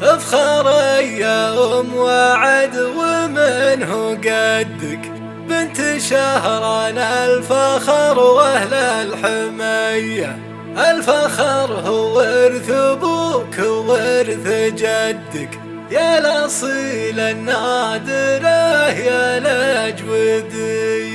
افخر يا ام وعد ومنه قدك، بنت شهران الفخر واهل الحمية. الفخر هو ورث ابوك وورث جدك، يا الاصيل النادره يا الاجوديه.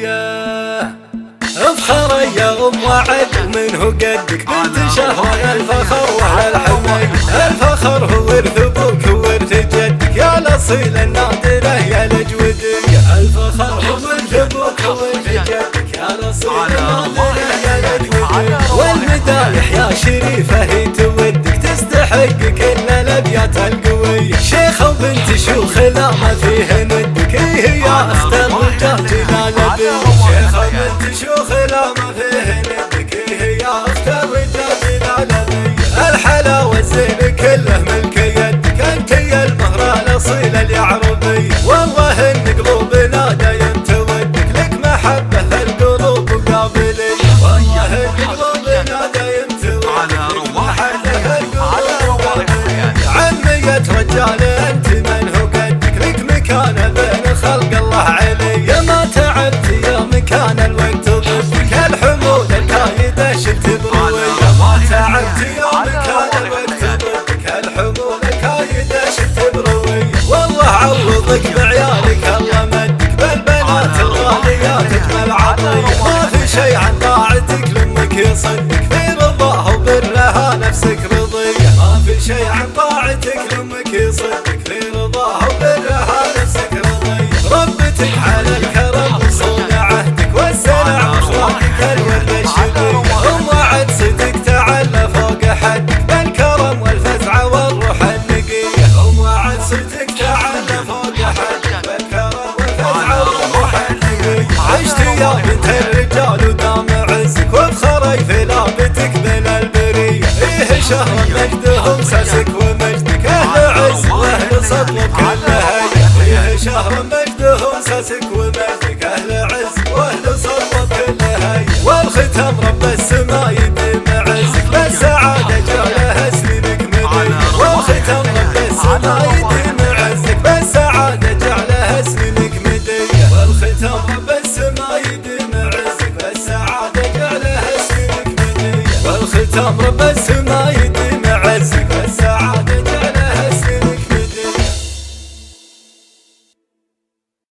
افخر يا ام وعد ومنه قدك، بنت شهران الفخر واهل الحمية. الفخر هو ورث ابوك وورث جدك، يا الاصيل النادره يا الاجوديه. الفخر هو ورث ابوك وورث جدك، يا الاصيل النادره يا الاجوديه. والمدايح يا شريفه هي تودك، تستحق كل الابيات القويه. شيخه وبنت شيوخ لا ما فيه ندك، هي يا اخت الرجال جلال ابي. شيخه وبنت شيوخ لا ما فيه ندك، هي يا اخت الرجال جلال ابي. الحلاوه الزين كله ملك يدك، انت يا المهر الاصيل اليعربي. والله ان قلوبنا دايم تودك، لك محبه القلوب قابليه. والله ان قلوبنا دايم تودك، لك محبه القلوب قابليه. عمية رجال انت من هو قدك، لك مكانه بين خلق الله علي. يا ما تعبت يا مكان الوقت ضدك، الحمول الكايده شلت برويه. ما تعبت يا مكان الوقت ضدك، الحمول الكايده شلت برويه. والله عوضك بعيالك الله مدك، بالبنات الغاليات اجمل عطيه. ما في شي عن طاعتك لامك يصدك، في رضاها وبرها نفسك رضيه. ما في شي عن طاعتك لامك يصدك، في رضاها وبرها نفسك رضيه. ربتك على الكرم وصون عهدك، والسلع واخلاقك الورد الشبيه. ام وعد صدق تعلى فوق حدك، بالكرم والفزعه والروح النقيه. ام وعد صدق تعلى فوق حدك، بالكرم والفزعه والروح النقيه. عشت يا بنت الرجال ودام عزك، وافخري في لابتك بين البريه. ايه شهر مجدهم ساسك ومجدك، اهل عز واهل سطوه كلها. ايه شهر مجدهم ساسك ومجدك، اهل عز واهل سطوه كلها. والختام رب السما يديم عزك، بالسعاده جعلها سنينك مديه. والختام رب السما يديم عزك، بالسعاده جعلها سنينك مديه. والختام رب السما يديم عزك، بالسعاده جعلها سنينك مديه. والختام